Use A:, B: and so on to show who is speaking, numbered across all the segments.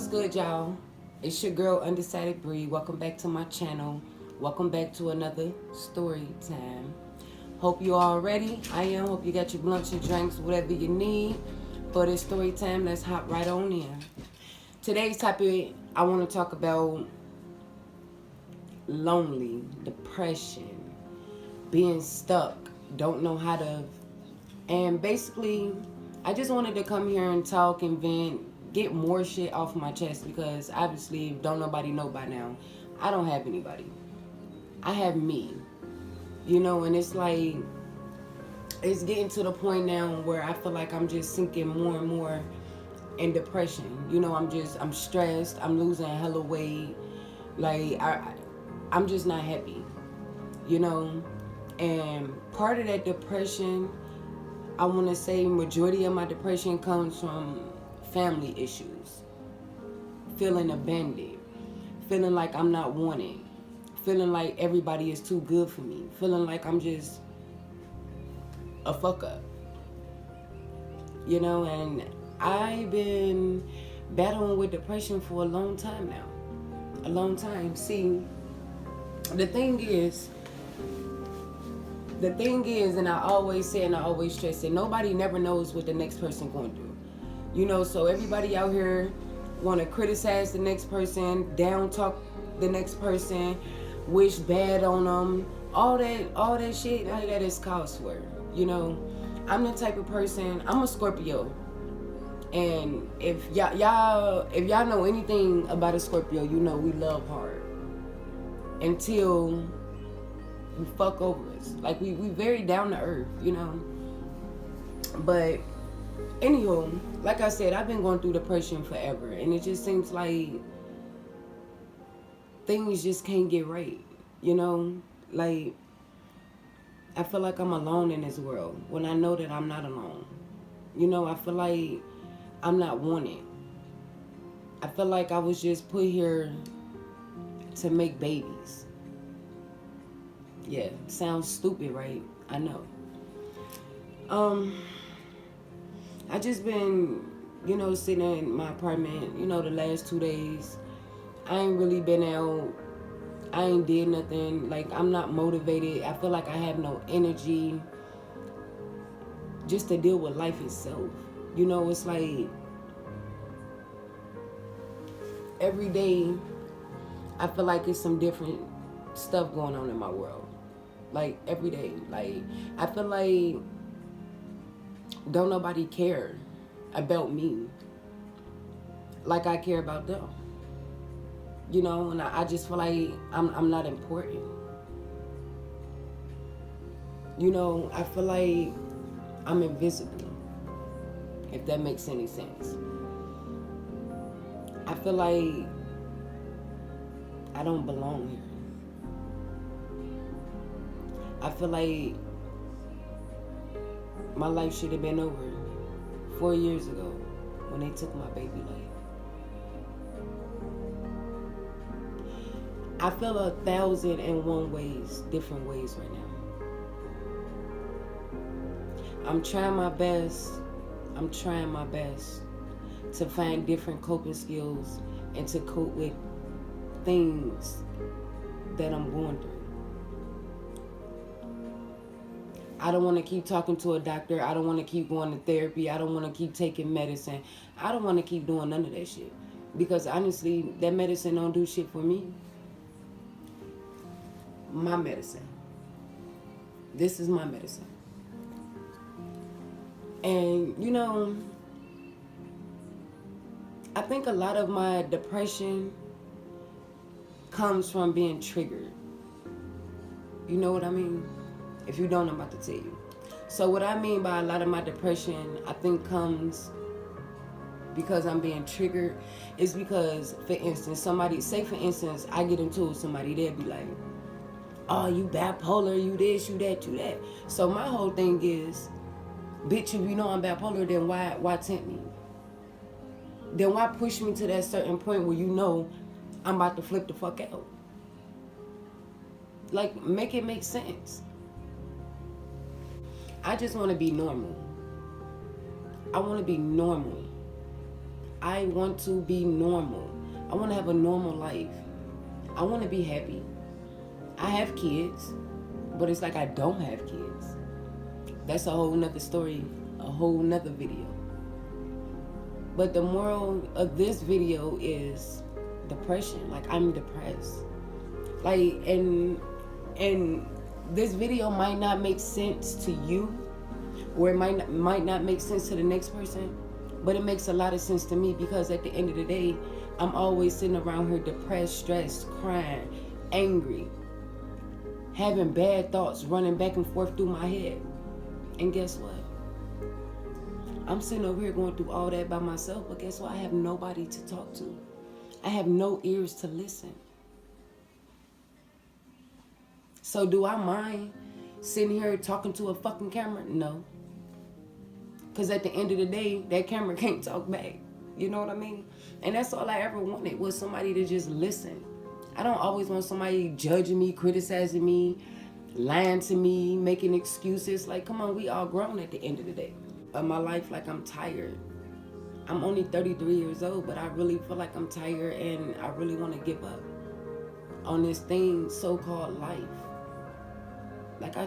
A: good, y'all? It's your girl, Undecided Bree. Welcome back to my channel. Welcome back to another story time. Hope you all ready. I am. Hope you got your blunts, your drinks, whatever you need for this story time. Let's hop right on in. Today's topic, I want to talk about lonely, depression, being stuck, don't know how to, and basically, I just wanted to come here and talk and vent, get more shit off my chest because obviously, don't nobody know by now, I don't have anybody. I have me, and it's like, it's getting to the point now where I feel like I'm just sinking more and more in depression. I'm stressed, I'm losing hella weight, like, I'm just not happy, you know, and part of that depression, I want to say majority of my depression comes from family issues. Feeling abandoned. Feeling like I'm not wanted. Feeling like everybody is too good for me. Feeling like I'm just a fuck up. And I've been battling with depression for a long time now. A long time. See, the thing is, and I always say and I always stress it, nobody never knows what the next person going through. So everybody out here want to criticize the next person, down talk the next person, wish bad on them, all that shit. All that is cause for. I'm the type of person. I'm a Scorpio, and if y'all know anything about a Scorpio, we love hard until you fuck over us. Like we very down to earth, But anywho, like I said, I've been going through depression forever, and it just seems like things just can't get right. Like I feel like I'm alone in this world when I know that I'm not alone. I feel like I'm not wanted. I feel like I was just put here to make babies. Yeah, sounds stupid, right? I know. I just been, sitting in my apartment, the last 2 days. I ain't really been out. I ain't did nothing. Like, I'm not motivated. I feel like I have no energy just to deal with life itself. It's like every day I feel like it's some different stuff going on in my world. Like, every day. Like, I feel like don't nobody care about me like I care about them. And I just feel like I'm not important. I feel like I'm invisible, if that makes any sense. I feel like I don't belong here. I feel like my life should have been over 4 years ago when they took my baby life. I feel 1,001 ways, different ways right now. I'm trying my best to find different coping skills and to cope with things that I'm going through. I don't want to keep talking to a doctor. I don't want to keep going to therapy. I don't want to keep taking medicine. I don't want to keep doing none of that shit. Because honestly, that medicine don't do shit for me. My medicine. This is my medicine. And, I think a lot of my depression comes from being triggered. You know what I mean? If you don't, I'm about to tell you. So what I mean by a lot of my depression, I think comes because I'm being triggered. Is because, for instance, I get into it with somebody, they'll be like, oh, you bipolar, you this, you that, you that. So my whole thing is, bitch, if you know I'm bipolar, then why tempt me? Then why push me to that certain point where I'm about to flip the fuck out? Like, make it make sense. I just want to be normal. I want to be normal. I want to be normal. I want to have a normal life. I want to be happy. I have kids, but it's like I don't have kids. That's a whole nother story, a whole nother video. But the moral of this video is depression. Like, I'm depressed. Like, and this video might not make sense to you, or it might not make sense to the next person, but it makes a lot of sense to me, because at the end of the day, I'm always sitting around here depressed, stressed, crying, angry, having bad thoughts running back and forth through my head. And guess what? I'm sitting over here going through all that by myself, but guess what? I have nobody to talk to. I have no ears to listen. So do I mind sitting here talking to a fucking camera? No. Because at the end of the day, that camera can't talk back. You know what I mean? And that's all I ever wanted, was somebody to just listen. I don't always want somebody judging me, criticizing me, lying to me, making excuses. Like, come on, we all grown at the end of the day. Of my life, like, I'm tired. I'm only 33 years old, but I really feel like I'm tired, and I really want to give up on this thing so-called life. Like, I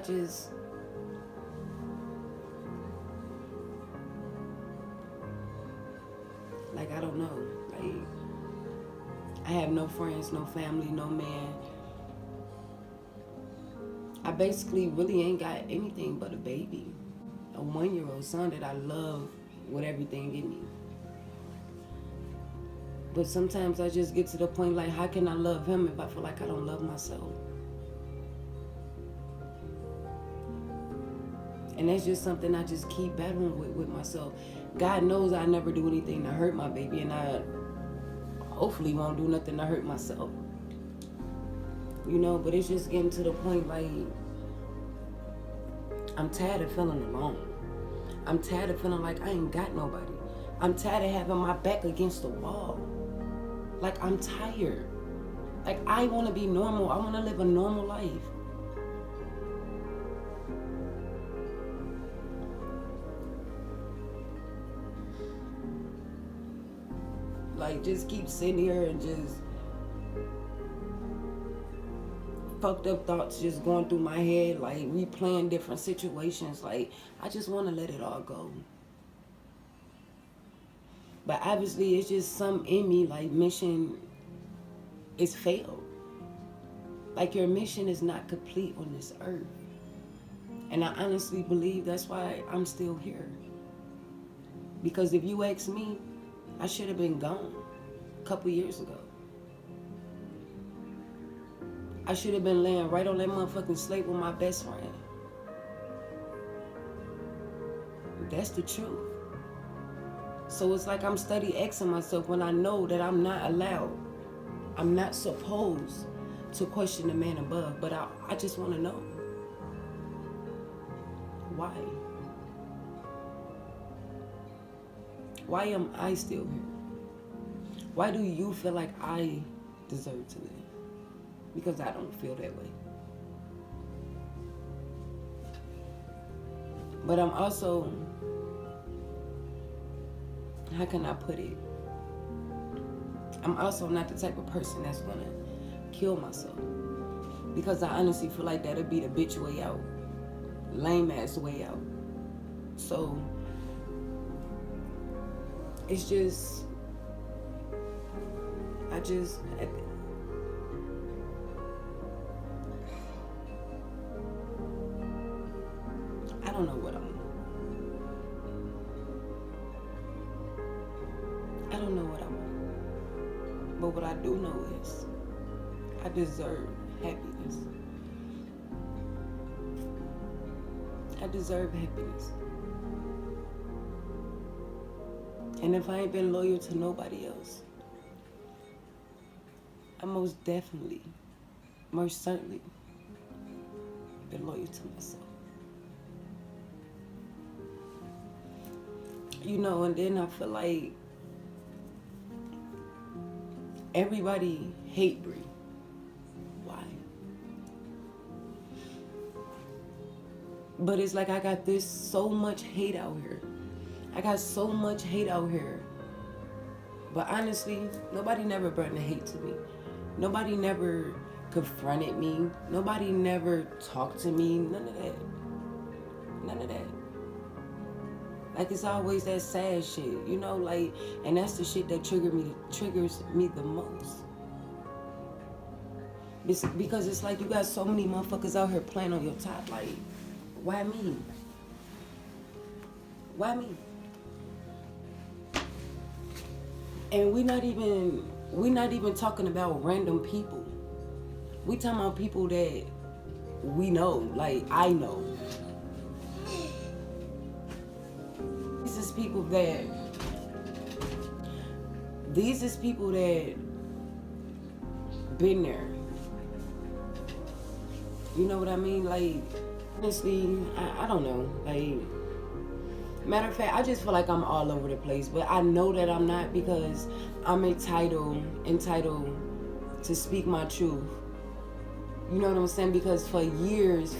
A: don't know. Like, I have no friends, no family, no man. I basically really ain't got anything but a baby. A 1-year-old son that I love with everything in me. But sometimes I just get to the point, like, how can I love him if I feel like I don't love myself? And that's just something I just keep battling with myself. God knows I never do anything to hurt my baby, and I hopefully won't do nothing to hurt myself. You know, but it's just getting to the point, like, I'm tired of feeling alone. I'm tired of feeling like I ain't got nobody. I'm tired of having my back against the wall. Like, I'm tired. Like, I want to be normal. I want to live a normal life. Like, just keep sitting here and just fucked up thoughts just going through my head, like replaying different situations. Like, I just want to let it all go. But obviously, it's just some in me, like, mission is failed. Like, your mission is not complete on this earth. And I honestly believe that's why I'm still here. Because if you ask me, I should have been gone a couple years ago. I should have been laying right on that motherfucking slate with my best friend. That's the truth. So it's like I'm steady asking myself, when I know that I'm not allowed, I'm not supposed to question the man above, but I just want to know. Why? Why am I still here? Why do you feel like I deserve to live? Because I don't feel that way. But I'm also, how can I put it? I'm also not the type of person that's gonna kill myself. Because I honestly feel like that'll be the bitch way out. Lame ass way out. So, it's just, I don't know what I don't know what I want. But what I do know is I deserve happiness. I deserve happiness. And if I ain't been loyal to nobody else, I most certainly been loyal to myself. You know, and then I feel like everybody hate Bree. Why? But it's like I got so much hate out here. I got so much hate out here But honestly, nobody never brought the hate to me. Nobody never confronted me. Nobody never talked to me. None of that. None of that. Like, it's always that sad shit, you know, like, and that's the shit that triggers me the most. Because it's like you got so many motherfuckers out here playing on your top. Like, why me? Why me? And we not even talking about random people. We talking about people that we know, like I know. These is people that been there. You know what I mean? Like, honestly, I don't know. Like, matter of fact, I just feel like I'm all over the place. But I know that I'm not, because I'm entitled to speak my truth. You know what I'm saying? Because for years,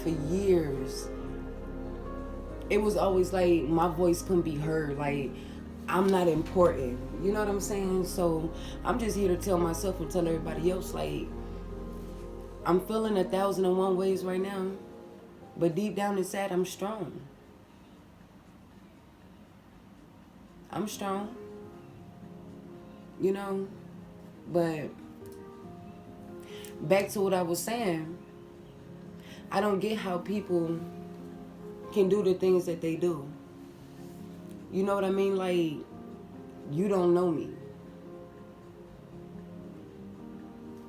A: it was always like my voice couldn't be heard. Like, I'm not important. You know what I'm saying? So I'm just here to tell myself and tell everybody else, like, I'm feeling 1,001 ways right now, but deep down inside, I'm strong. I'm strong. You know? But back to what I was saying, I don't get how people can do the things that they do. You know what I mean? Like, you don't know me.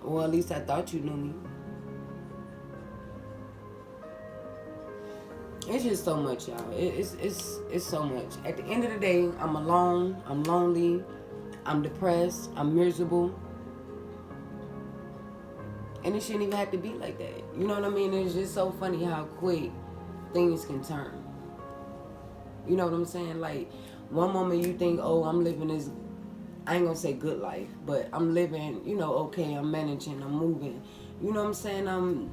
A: Or at least I thought you knew me. It's just so much, y'all. It's so much. At the end of the day, I'm alone. I'm lonely. I'm depressed. I'm miserable. And it shouldn't even have to be like that. You know what I mean? It's just so funny how quick things can turn. You know what I'm saying? Like, one moment you think, oh, I'm living this, I ain't gonna say good life, but I'm living, you know, okay, I'm managing, I'm moving. You know what I'm saying?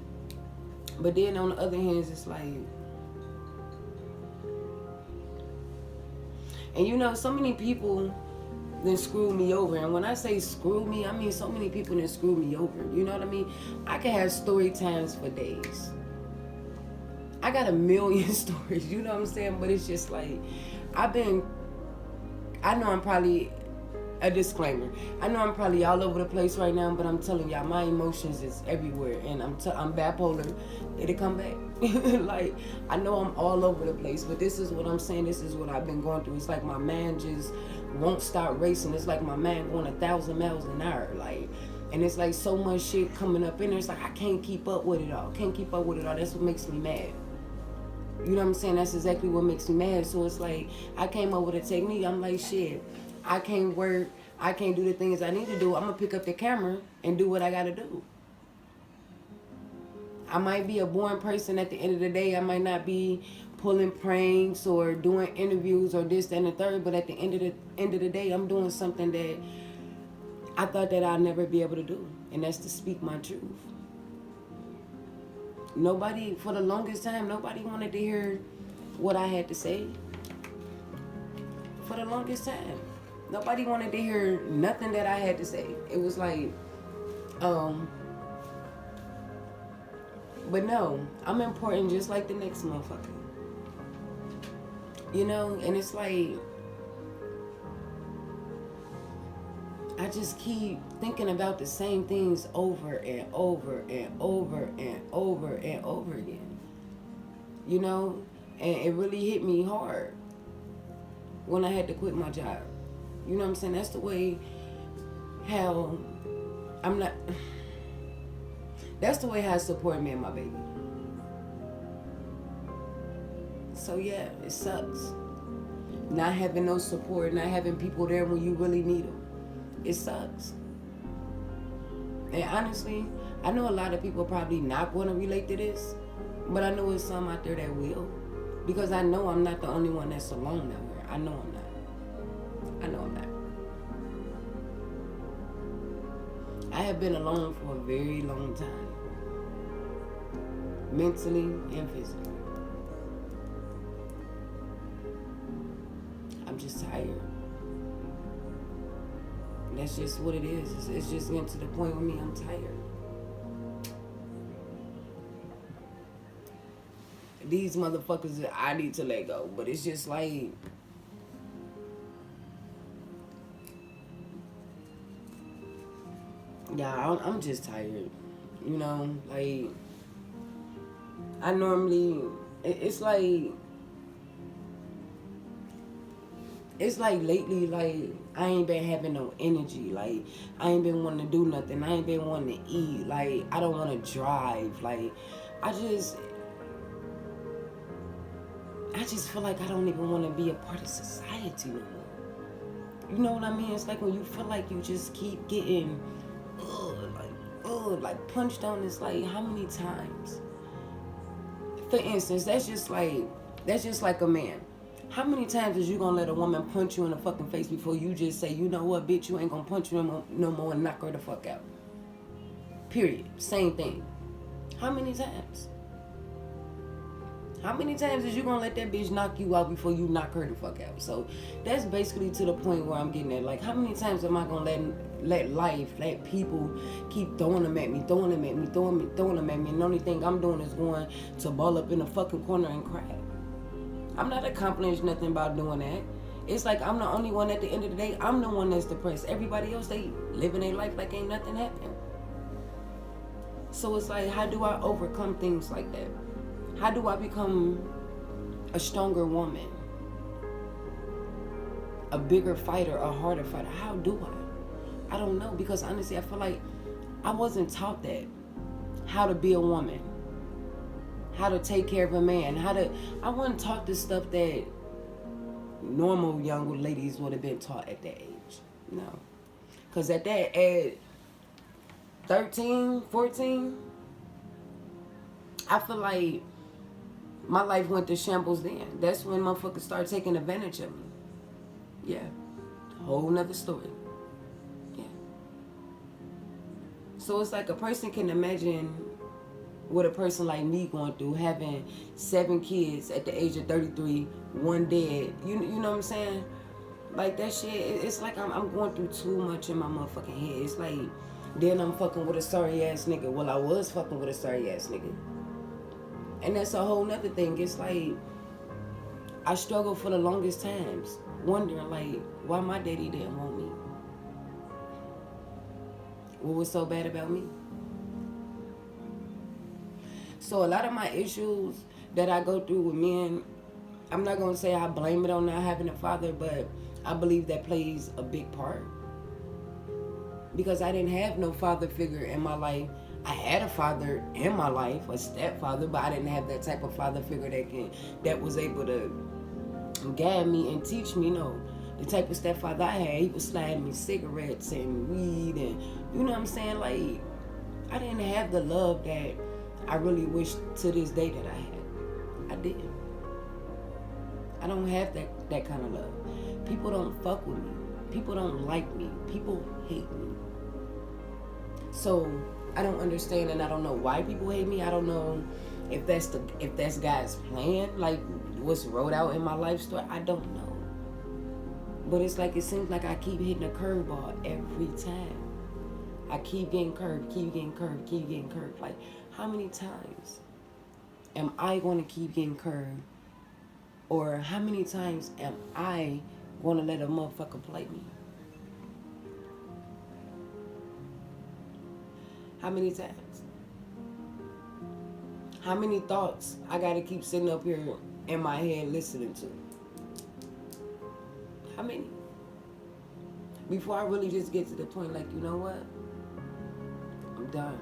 A: But then on the other hand, it's like, and you know, so many people then screw me over. And when I say screw me, I mean so many people then screw me over. You know what I mean? I can have story times for days. I got a million stories, you know what I'm saying? But it's just like, I know I'm probably, a disclaimer, I know I'm probably all over the place right now, but I'm telling y'all, my emotions is everywhere. And I'm bipolar. It'll come back. Like, I know I'm all over the place, but this is what I'm saying. This is what I've been going through. It's like my man just won't stop racing. It's like my man going 1,000 miles an hour. Like, and it's like so much shit coming up in there. It's like I can't keep up with it all. That's what makes me mad. You know what I'm saying? That's exactly what makes me mad. So it's like, I came up with a technique. I'm like, shit, I can't work. I can't do the things I need to do. I'm going to pick up the camera and do what I got to do. I might be a boring person at the end of the day. I might not be pulling pranks or doing interviews or this, that, and the third. But at the end of the day, I'm doing something that I thought that I'd never be able to do. And that's to speak my truth. Nobody, for the longest time, nobody wanted to hear what I had to say. For the longest time. Nobody wanted to hear nothing that I had to say. It was like, but no, I'm important just like the next motherfucker. You know, and it's like, I just keep thinking about the same things over and over and over and over and over again. You know, and it really hit me hard when I had to quit my job. You know what I'm saying? That's the way how I'm not... That's the way how I support me and my baby. So yeah, it sucks. Not having no support, not having people there when you really need them. It sucks. And honestly, I know a lot of people probably not going to relate to this, but I know there's some out there that will. Because I know I'm not the only one that's alone out here. I know I'm not. I know I'm not. I have been alone for a very long time. Mentally and physically. I'm just tired. That's just what it is. It's just getting to the point with me. I'm tired. These motherfuckers, I need to let go. But it's just like, yeah, I'm just tired. You know, like, I normally, it's like, lately, like, I ain't been having no energy. Like, I ain't been wanting to do nothing. I ain't been wanting to eat. Like, I don't want to drive. Like, I just feel like I don't even want to be a part of society no more. You know what I mean? It's like when you feel like you just keep getting, like punched on. It's like, how many times? For instance, that's just like a man. How many times is you gonna let a woman punch you in the fucking face before you just say, you know what, bitch, you ain't gonna punch you no more and knock her the fuck out? Period. Same thing. How many times? How many times is you gonna let that bitch knock you out before you knock her the fuck out? So that's basically to the point where I'm getting at. Like, how many times am I gonna let people keep throwing them at me, throwing them at me, throwing them at me, and the only thing I'm doing is going to ball up in the fucking corner and cry. I'm not accomplishing nothing about doing that. It's like I'm the only one at the end of the day. I'm the one that's depressed. Everybody else, they living their life like ain't nothing happened. So it's like, how do I overcome things like that? How do I become a stronger woman? A bigger fighter, a harder fighter? How do I? I don't know, because honestly, I feel like I wasn't taught that. How to be a woman. How to take care of a man. I wasn't taught the stuff that normal young ladies would have been taught at that age. No. Because at 13, 14, I feel like my life went to shambles then. That's when motherfuckers started taking advantage of me. Yeah. Whole nother story. Yeah. So it's like a person can imagine what a person like me going through, having 7 kids at the age of 33, 1 dead. You know what I'm saying? Like, that shit, it's like I'm going through too much in my motherfucking head. It's like, then I'm fucking with a sorry ass nigga. Well, I was fucking with a sorry ass nigga. And that's a whole nother thing. It's like, I struggled for the longest times, wondering, like, why my daddy didn't want me. What was so bad about me? So a lot of my issues that I go through with men, I'm not going to say I blame it on not having a father, but I believe that plays a big part. Because I didn't have no father figure in my life. I had a father in my life, a stepfather, but I didn't have that type of father figure that was able to guide me and teach me. No, the type of stepfather I had, he was sliding me cigarettes and weed, and you know what I'm saying? Like, I didn't have the love that I really wish to this day that I had. I didn't. I don't have that kind of love. People don't fuck with me. People don't like me. People hate me. So I don't understand, and I don't know why people hate me. I don't know if that's God's plan, like what's wrote out in my life story. I don't know. But it's like, it seems like I keep hitting a curveball every time. I keep getting curved, keep getting curved, keep getting curved. Like, how many times am I going to keep getting curved? Or how many times am I going to let a motherfucker play me? How many times? How many thoughts I got to keep sitting up here in my head listening to? How many? Before I really just get to the point, like, you know what? I'm done.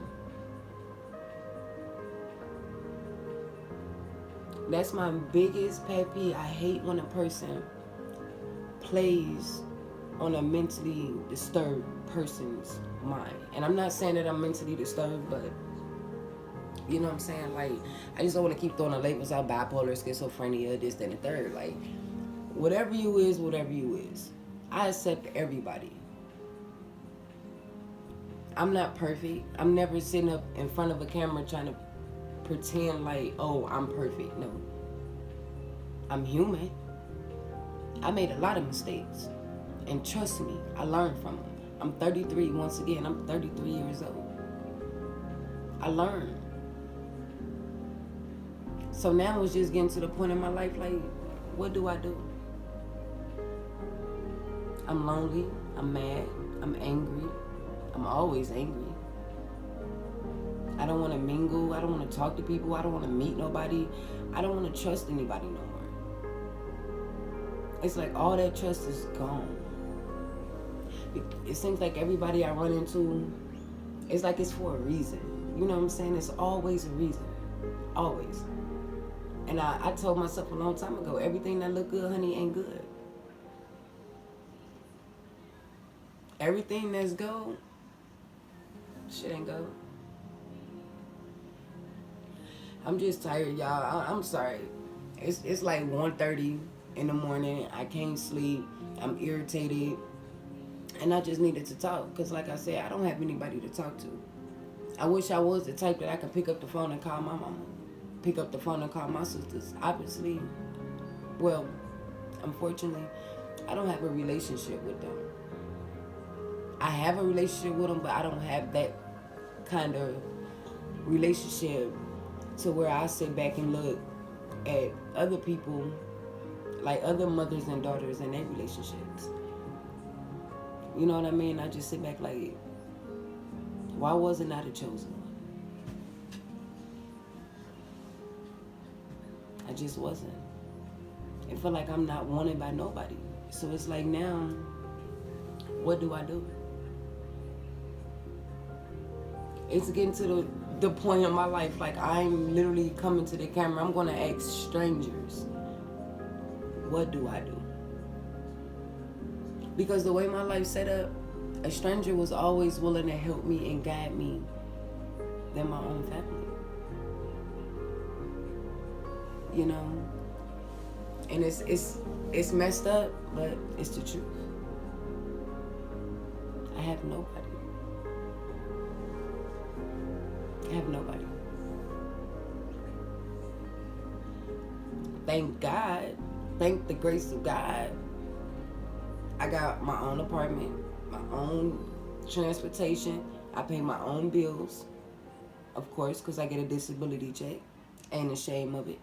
A: That's my biggest pet peeve. I hate when a person plays on a mentally disturbed person's mind. And I'm not saying that I'm mentally disturbed, but you know what I'm saying? Like, I just don't want to keep throwing the labels out: bipolar, schizophrenia, this, that, and the third. Like, whatever you is, whatever you is. I accept everybody. I'm not perfect. I'm never sitting up in front of a camera trying to pretend like, oh, I'm perfect. No. I'm human. I made a lot of mistakes. And trust me, I learned from them. I'm 33. Once again, I'm 33 years old. I learned. So now it's just getting to the point in my life, like, what do I do? I'm lonely. I'm mad. I'm angry. I'm always angry. I don't want to mingle. I don't want to talk to people. I don't want to meet nobody. I don't want to trust anybody no more. It's like all that trust is gone. It seems like everybody I run into, it's like it's for a reason. You know what I'm saying? It's always a reason. Always. And I told myself a long time ago, everything that look good, honey, ain't good. Everything that's gold, shit ain't gold. I'm just tired, y'all. I'm sorry. It's like 1:30 in the morning. I can't sleep. I'm irritated. And I just needed to talk. Because like I said, I don't have anybody to talk to. I wish I was the type that I could pick up the phone and call my mama. Pick up the phone and call my sisters. Obviously, well, unfortunately, I don't have a relationship with them. I have a relationship with them, but I don't have that kind of relationship to where I sit back and look at other people, like other mothers and daughters and their relationships. You know what I mean? I just sit back like, why wasn't I the chosen one? I just wasn't. It felt like I'm not wanted by nobody. So it's like now, what do I do? It's getting to the point in my life, like I'm literally coming to the camera. I'm gonna ask strangers, what do I do? Because the way my life's set up, a stranger was always willing to help me and guide me than my own family. You know? And it's messed up, but it's the truth. I have nobody. I have nobody. Thank God, thank the grace of God, I got my own apartment, my own transportation. I pay my own bills, of course, because I get a disability check. Ain't ashamed of it.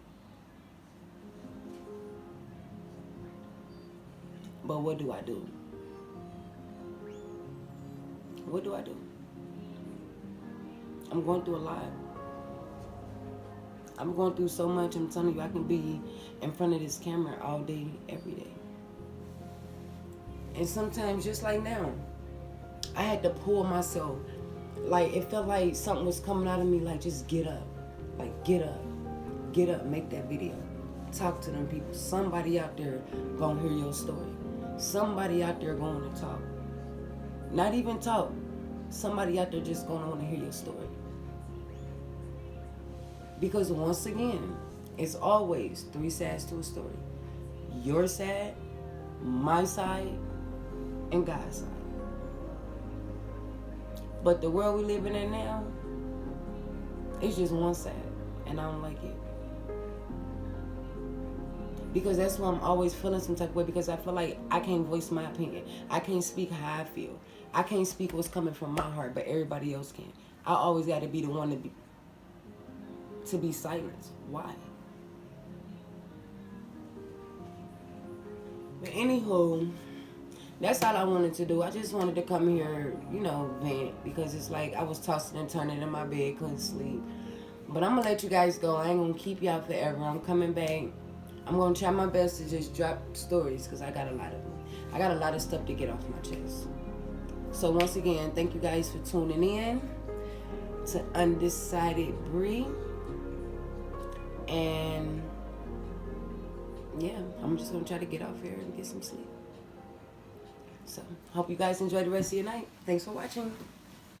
A: But what do I do? What do I do? I'm going through a lot. I'm going through so much. I'm telling you, I can be in front of this camera all day, every day. And sometimes, just like now, I had to pull myself. Like, it felt like something was coming out of me, like, just get up. Like, get up. Get up, make that video. Talk to them people. Somebody out there gonna hear your story. Somebody out there going to talk. Not even talk. Somebody out there just gonna want to hear your story. Because once again, it's always three sides to a story. Your side, my side, and God's side. But the world we living in now, it's just one side, and I don't like it. Because that's why I'm always feeling some type of way, because I feel like I can't voice my opinion. I can't speak how I feel. I can't speak what's coming from my heart, but everybody else can. I always got to be the one to be silenced. Why? But anywho, that's all I wanted to do. I just wanted to come here, you know, vent, because it's like I was tossing and turning in my bed, couldn't sleep. But I'm going to let you guys go. I ain't going to keep y'all forever. I'm coming back. I'm going to try my best to just drop stories, because I got a lot of them. I got a lot of stuff to get off my chest. So once again, thank you guys for tuning in to Undecided Bree. And yeah, I'm just going to try to get off here and get some sleep. So, hope you guys enjoy the rest of your night. Thanks for watching.